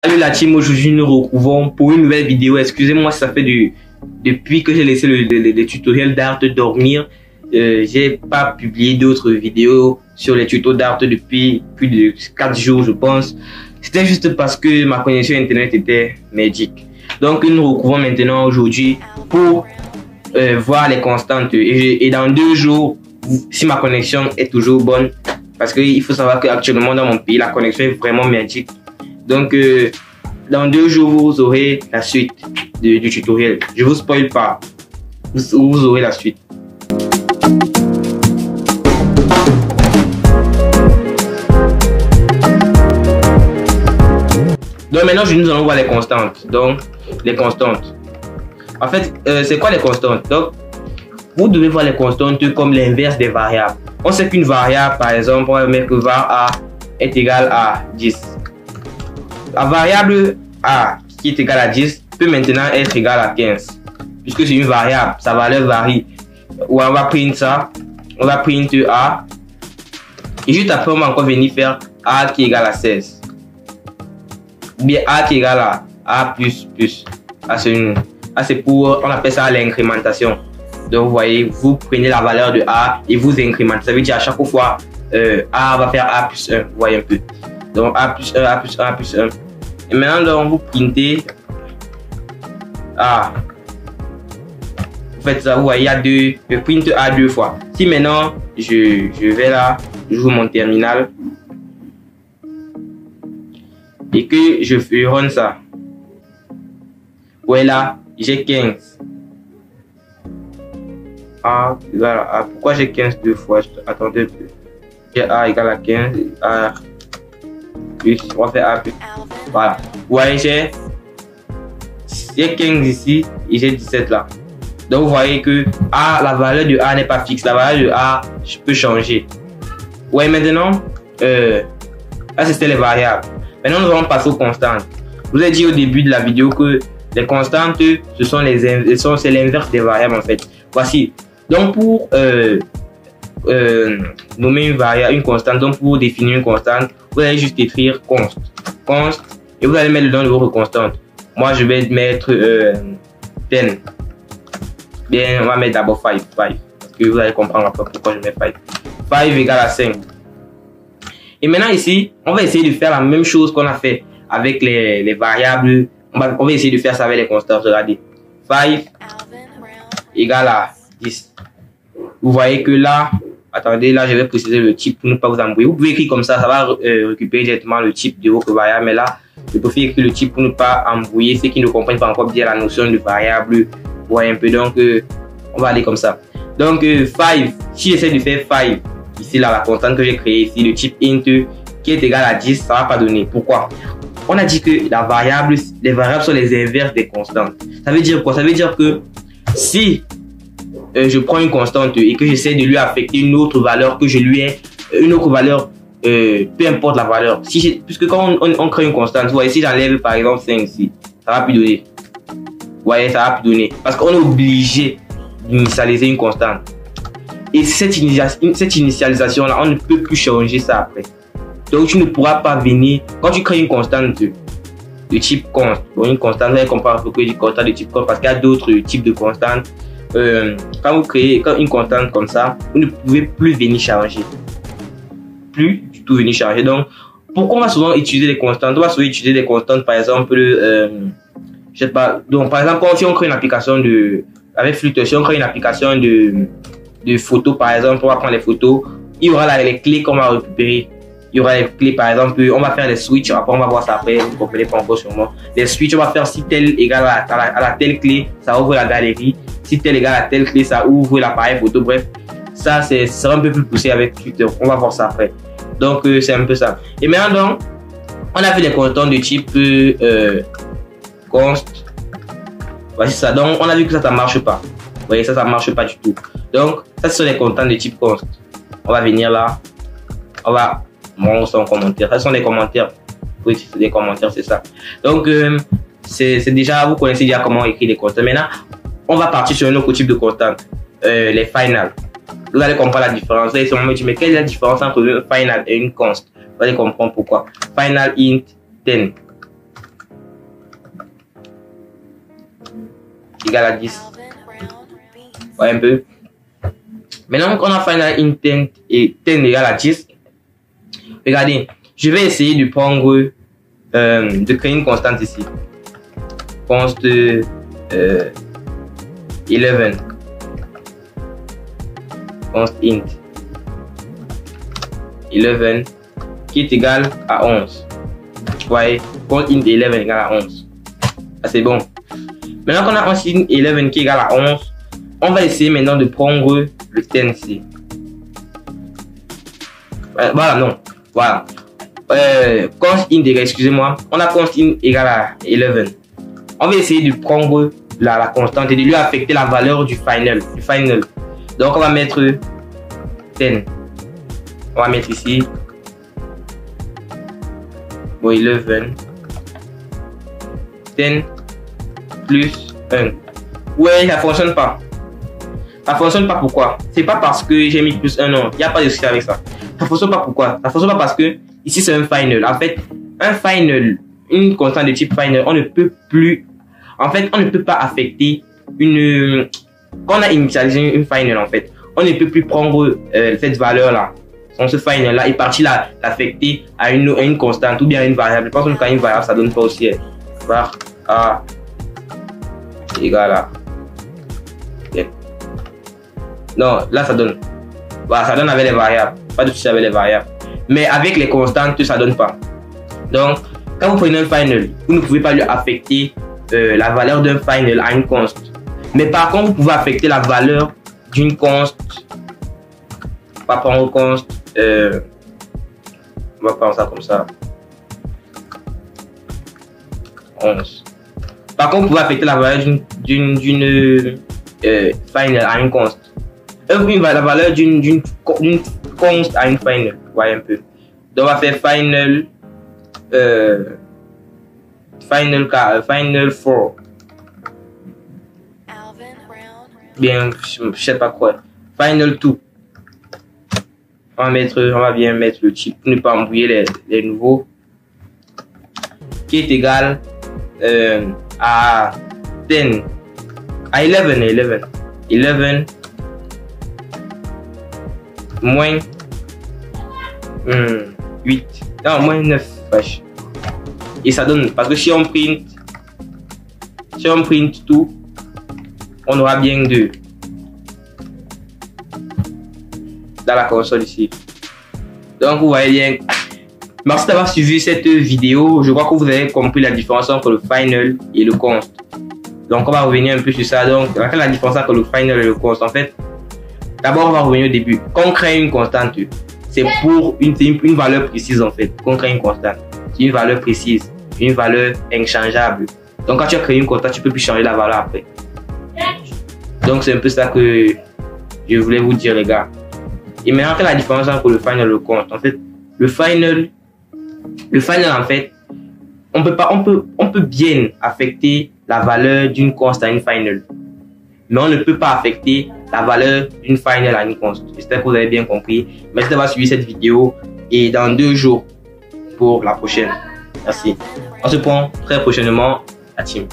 Salut la team, aujourd'hui nous retrouvons pour une nouvelle vidéo. Excusez-moi, ça fait depuis que j'ai laissé le tutoriel d'art dormir. J'ai pas publié d'autres vidéos sur les tutos d'art depuis plus de 4 jours je pense. C'était juste parce que ma connexion internet était merdique. Donc nous nous retrouvons maintenant aujourd'hui pour voir les constantes. Et dans 2 jours, si ma connexion est toujours bonne, parce qu'il faut savoir qu'actuellement dans mon pays la connexion est vraiment merdique. Donc, dans 2 jours, vous aurez la suite du tutoriel. Je vous spoil pas. Vous aurez la suite. Donc, maintenant, nous allons voir les constantes. Donc, les constantes. En fait, c'est quoi les constantes? Donc, vous devez voir les constantes comme l'inverse des variables. On sait qu'une variable, par exemple, on va mettre que var a est égal à 10. La variable a qui est égale à 10 peut maintenant être égale à 15 puisque c'est une variable, sa valeur varie. Ou on va prendre ça, on va prendre a et juste après on va encore venir faire a qui est égal à 16 ou bien a qui est égal à a plus c'est pour, on appelle ça l'incrémentation. Donc vous voyez, vous prenez la valeur de a et vous incrémentez, ça veut dire à chaque fois a va faire a plus 1, vous voyez un peu. Donc a plus 1, a plus 1, a plus 1. Et maintenant donc, vous printez a. Vous faites ça, vous voyez, il y a 2. Je printe a 2 fois. Si maintenant je vais là, j'ouvre mon terminal et que je run ça. Voilà, j'ai 15. A égale à A. Pourquoi j'ai 15 2 fois? Attendez un peu. J'ai A égale à 15. A plus, on va faire A plus. Voilà. Vous voyez, j'ai 15 ici et j'ai 17 là. Donc vous voyez que A, la valeur de A n'est pas fixe. La valeur de A, je peux changer. Ouais, maintenant, là c'était les variables. Maintenant nous allons passer aux constantes. Je vous ai dit au début de la vidéo que les constantes, c'est l'inverse des variables en fait. Voici. Donc pour nommer une variable, une constante, donc pour définir une constante, vous allez juste écrire const et vous allez mettre le nom de votre constante. Moi je vais mettre 10. Bien, on va mettre d'abord 5 parce que vous allez comprendre après pourquoi je mets 5. 5 égale à 5. Et maintenant ici, on va essayer de faire la même chose qu'on a fait avec les variables. On va essayer de faire ça avec les constantes. Regardez, 5 égale à 10. Vous voyez que là, attendez, là je vais préciser le type pour ne pas vous embrouiller. Vous pouvez écrire comme ça va récupérer directement le type de votre variable. Mais là, je préfère écrire le type pour ne pas embrouiller ceux qui ne comprennent pas encore bien la notion de variable. Vous voyez un peu, donc on va aller comme ça. Donc 5, si j'essaie de faire 5, ici là, la constante que j'ai créée ici, le type int qui est égal à 10, ça ne va pas donner. Pourquoi? On a dit que les variables sont les inverses des constantes. Ça veut dire quoi? Ça veut dire que si je prends une constante et que j'essaie de lui affecter une autre valeur, que je lui ai une autre valeur, peu importe la valeur. Puisque quand on crée une constante, vous voyez, si j'enlève par exemple 5 ici, ça va plus donner. Vous voyez, ça va plus donner. Parce qu'on est obligé d'initialiser une constante. Et cette initialisation-là, on ne peut plus changer ça après. Donc tu ne pourras pas venir, quand tu crées une constante de type const, une constante, vous allez comprendre pourquoi je dis constante de type const, parce qu'il y a d'autres types de constantes. Quand vous créez une constante comme ça, vous ne pouvez plus venir changer. Plus du tout venir changer. Donc, pourquoi on va souvent utiliser des constantes? On va souvent utiliser des constantes, par exemple, je sais pas. Donc, par exemple, si on crée une application avec Flutter, si on crée une application de photos, par exemple, on va prendre les photos, il y aura là les clés qu'on va récupérer. Il y aura les clés, par exemple, on va faire des switches, après on va voir ça après, vous ne comprenez pas encore sûrement. Les switches, on va faire si tel égale à la telle clé, ça ouvre la galerie. Si tel égale à telle clé, ça ouvre l'appareil photo. Bref, ça sera un peu plus poussé avec Twitter. On va voir ça après. Donc, c'est un peu ça. Et maintenant, donc, on a fait des constantes de type const. Voici ça. Donc, on a vu que ça ne marche pas. Vous voyez, ça ne marche pas du tout. Donc, ça, ce sont des constantes de type const. On va venir là. On va montrer son commentaire. Ça, ce sont des commentaires. Oui, c'est des commentaires, c'est ça. Donc, c'est déjà, vous connaissez déjà comment écrire des constantes. Maintenant, on va partir sur un autre type de constante, les final. Vous allez comprendre la différence. Vous allez sûrement me dire, mais quelle est la différence entre un final et une const? Vous allez comprendre pourquoi. Final int 10. égale à 10. Ouais, un peu. Maintenant qu'on a final int 10 et 10 égale à 10, regardez, je vais essayer de prendre, de créer une constante ici. Const 11. Const int 11 qui est égal à 11. Vous voyez, const int 11 égale à 11. Ah, c'est bon. Maintenant qu'on a const int 11 qui est égal à 11, on va essayer maintenant de prendre le 10 ici. Voilà, non. Voilà. Const int égale, excusez-moi, on a const int égale à 11. On va essayer de prendre la constante et de lui affecter la valeur du final. Donc on va mettre 10. On va mettre ici. Bon, 11. 10 plus 1. Ouais, ça fonctionne pas. Ça fonctionne pas, pourquoi? C'est pas parce que j'ai mis plus 1, non. Il n'y a pas de souci avec ça. Ça fonctionne pas, pourquoi? Ça fonctionne pas parce que ici c'est un final. En fait, un final, une constante de type final, on ne peut plus. En fait, on ne peut pas affecter une. Quand on a initialisé une final, en fait, on ne peut plus prendre cette valeur-là. Ce final-là est parti l'affecter à une constante ou bien à une variable. Je pense que quand une variable, ça donne pas aussi. Var A égale à. Non, là ça donne. Voilà, ça donne avec les variables. Pas de souci avec les variables. Mais avec les constantes, ça donne pas. Donc, quand vous prenez un final, vous ne pouvez pas lui affecter la valeur d'un final à une const. Mais par contre, vous pouvez affecter la valeur d'une const. On va prendre const. On va prendre ça comme ça. 11. Par contre, vous pouvez affecter la valeur d'une final à une const. La valeur d'une const à une final. Vous voyez un peu. Donc, on va faire final. Final 4. Bien, je sais pas quoi. Final 2. On va bien mettre le type pour ne pas embrouiller les nouveaux. Qui est égal à 10. À 11. 11 moins 8. Non, moins 9. Vache. Et ça donne, parce que si on print tout, on aura bien 2 dans la console ici. Donc vous voyez bien. Merci d'avoir suivi cette vidéo. Je crois que vous avez compris la différence entre le final et le const. Donc on va revenir un peu sur ça. Donc la différence entre le final et le const. En fait, d'abord on va revenir au début. Quand on crée une constante, c'est pour une valeur précise en fait. Quand on crée une constante, c'est une valeur précise, une valeur inchangeable. Donc quand tu as créé une constante, tu peux plus changer la valeur après. Donc c'est un peu ça que je voulais vous dire les gars. Et maintenant quelle est la différence entre le final et le const? En fait, le final en fait, on peut bien affecter la valeur d'une const à une final. Mais on ne peut pas affecter la valeur d'une final à une const. J'espère que vous avez bien compris. Merci d'avoir suivi cette vidéo et dans 2 jours pour la prochaine. Merci. On se prend très prochainement la team.